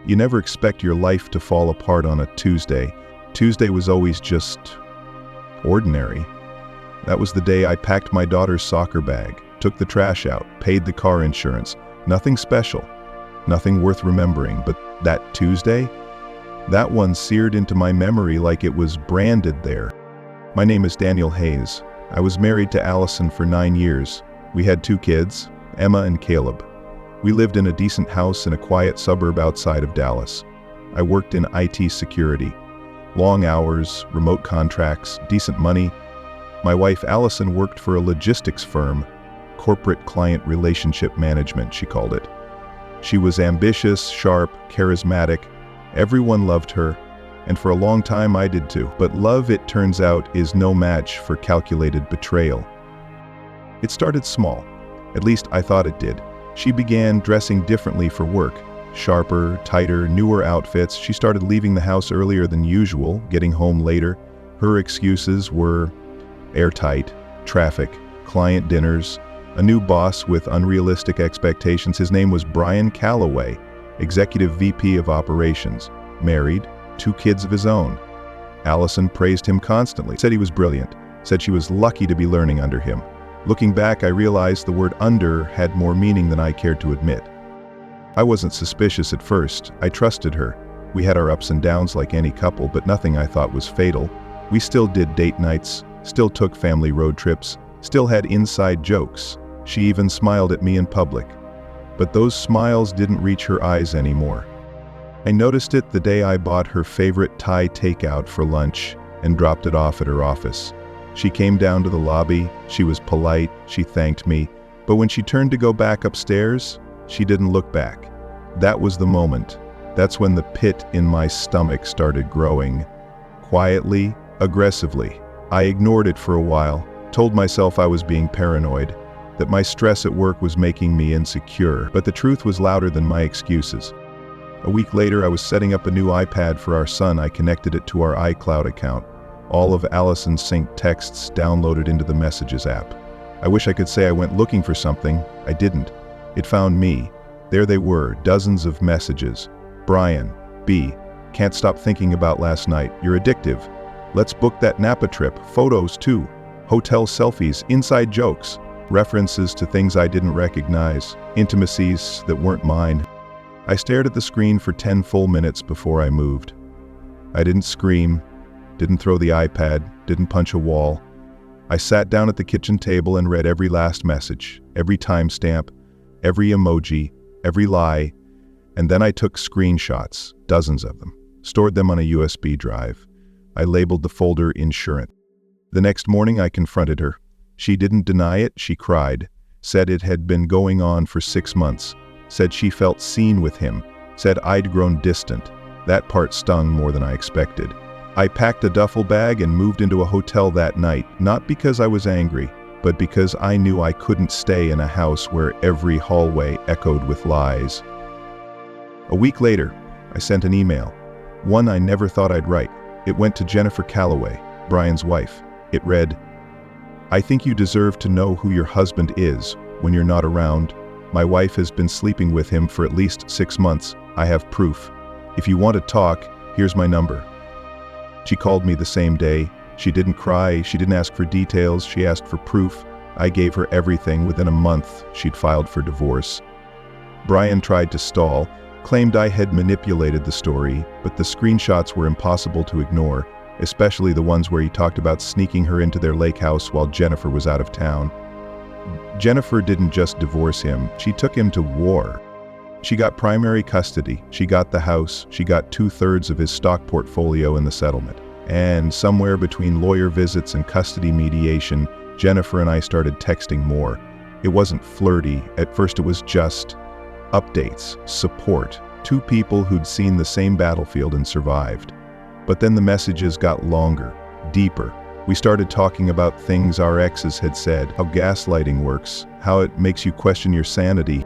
You never expect your life to fall apart on a Tuesday. Tuesday was always just ordinary. That was the day I packed my daughter's soccer bag, took the trash out, paid the car insurance. Nothing special, nothing worth remembering, but that Tuesday? That one seared into my memory like it was branded there. My name is Daniel Hayes. I was married to Allison for 9 years. We had 2 kids, Emma and Caleb. We lived in a decent house in a quiet suburb outside of Dallas. I worked in IT security. Long hours, remote contracts, decent money. My wife Allison worked for a logistics firm, corporate client relationship management, she called it. She was ambitious, sharp, charismatic. Everyone loved her, and for a long time I did too. But love, it turns out, is no match for calculated betrayal. It started small. At least I thought it did. She began dressing differently for work. Sharper, tighter, newer outfits. She started leaving the house earlier than usual, getting home later. Her excuses were airtight, traffic, client dinners, a new boss with unrealistic expectations. His name was Brian Calloway, Executive VP of Operations, married, 2 kids of his own. Allison praised him constantly, said he was brilliant, said she was lucky to be learning under him. Looking back, I realized the word under had more meaning than I cared to admit. I wasn't suspicious at first. I trusted her. We had our ups and downs like any couple, but nothing I thought was fatal. We still did date nights, still took family road trips, still had inside jokes. She even smiled at me in public. But those smiles didn't reach her eyes anymore. I noticed it the day I bought her favorite Thai takeout for lunch and dropped it off at her office. She came down to the lobby, she was polite, she thanked me, but when she turned to go back upstairs, she didn't look back. That was the moment. That's when the pit in my stomach started growing. Quietly, aggressively. I ignored it for a while, told myself I was being paranoid, that my stress at work was making me insecure, but the truth was louder than my excuses. A week later, I was setting up a new iPad for our son. I connected it to our iCloud account. All of Allison's synced texts downloaded into the Messages app. I wish I could say I went looking for something. I didn't. It found me. There they were, dozens of messages. Brian, B, can't stop thinking about last night. You're addictive. Let's book that Napa trip. Photos too. Hotel selfies, inside jokes. References to things I didn't recognize, intimacies that weren't mine. I stared at the screen for 10 full minutes before I moved. I didn't scream, didn't throw the iPad, didn't punch a wall. I sat down at the kitchen table and read every last message, every timestamp, every emoji, every lie, and then I took screenshots, dozens of them, stored them on a USB drive. I labeled the folder insurance. The next morning I confronted her. She didn't deny it, she cried, said it had been going on for 6 months, said she felt seen with him, said I'd grown distant. That part stung more than I expected. I packed a duffel bag and moved into a hotel that night, not because I was angry, but because I knew I couldn't stay in a house where every hallway echoed with lies. A week later, I sent an email, one I never thought I'd write. It went to Jennifer Calloway, Brian's wife. It read, I think you deserve to know who your husband is when you're not around. My wife has been sleeping with him for at least 6 months. I have proof. If you want to talk, here's my number. She called me the same day. She didn't cry, she didn't ask for details, she asked for proof. I gave her everything. Within a month, she'd filed for divorce. Brian tried to stall, claimed I had manipulated the story, but the screenshots were impossible to ignore, especially the ones where he talked about sneaking her into their lake house while Jennifer was out of town. Jennifer didn't just divorce him, she took him to war. She got primary custody, she got the house, she got 2/3 of his stock portfolio in the settlement. And somewhere between lawyer visits and custody mediation, Jennifer and I started texting more. It wasn't flirty, at first it was just updates, support, 2 people who'd seen the same battlefield and survived. But then the messages got longer, deeper. We started talking about things our exes had said, how gaslighting works, how it makes you question your sanity.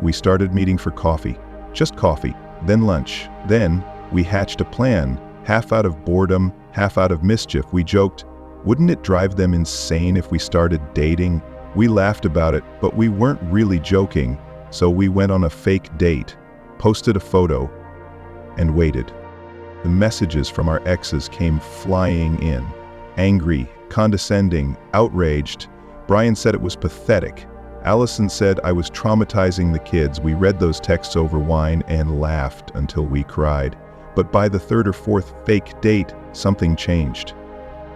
We started meeting for coffee, just coffee, then lunch. Then we hatched a plan, half out of boredom, half out of mischief. We joked, wouldn't it drive them insane if we started dating? We laughed about it, but we weren't really joking, so we went on a fake date, posted a photo, and waited. The messages from our exes came flying in. Angry, condescending, outraged. Brian said it was pathetic. Allison said I was traumatizing the kids. We read those texts over wine and laughed until we cried. But by the third or fourth fake date, something changed.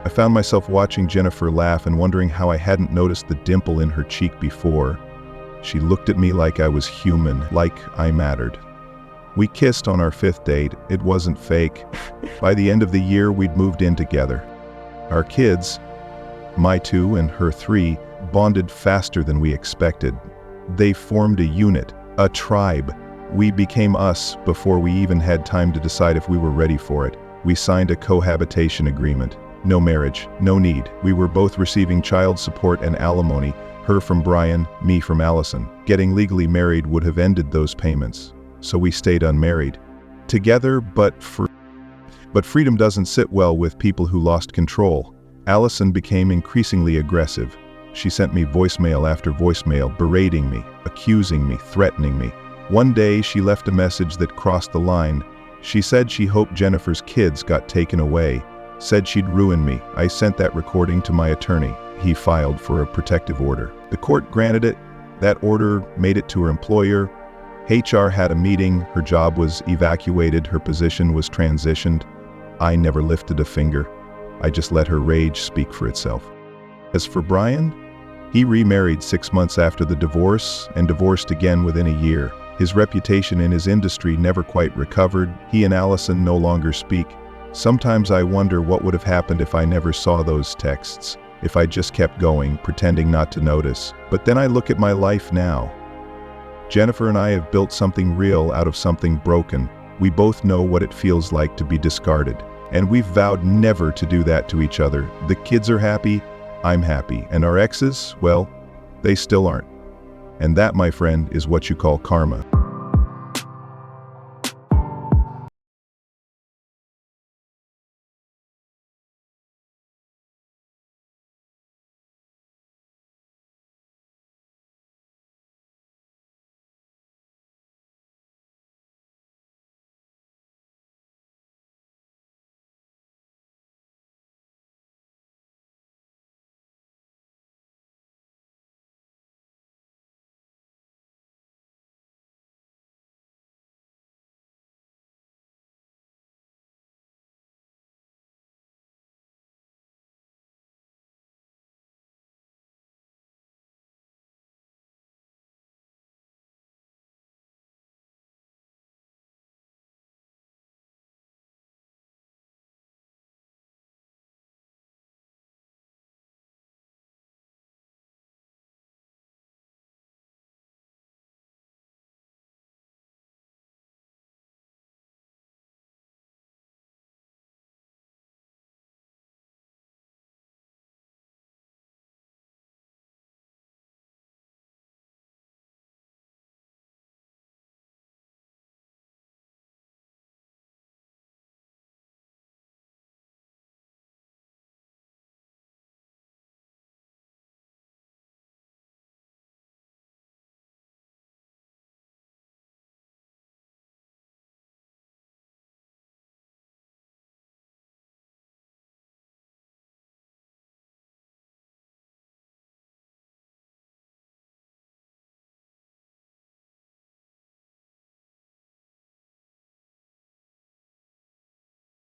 I found myself watching Jennifer laugh and wondering how I hadn't noticed the dimple in her cheek before. She looked at me like I was human, like I mattered. We kissed on our fifth date. It wasn't fake. By the end of the year, we'd moved in together. Our kids, my 2 and her 3, bonded faster than we expected. They formed a unit, a tribe. We became us before we even had time to decide if we were ready for it. We signed a cohabitation agreement. No marriage, no need. We were both receiving child support and alimony, her from Brian, me from Allison. Getting legally married would have ended those payments, so we stayed unmarried. Together, but freedom doesn't sit well with people who lost control. Allison became increasingly aggressive. She sent me voicemail after voicemail, berating me, accusing me, threatening me. One day, she left a message that crossed the line. She said she hoped Jennifer's kids got taken away. Said she'd ruin me. I sent that recording to my attorney. He filed for a protective order. The court granted it. That order made it to her employer. HR had a meeting. Her job was evacuated. Her position was transitioned. I never lifted a finger. I just let her rage speak for itself. As for Brian, he remarried 6 months after the divorce and divorced again within a year. His reputation in his industry never quite recovered. He and Allison no longer speak. Sometimes I wonder what would have happened if I never saw those texts, if I just kept going, pretending not to notice. But then I look at my life now. Jennifer and I have built something real out of something broken. We both know what it feels like to be discarded. And we've vowed never to do that to each other. The kids are happy, I'm happy. And our exes, well, they still aren't. And that, my friend, is what you call karma.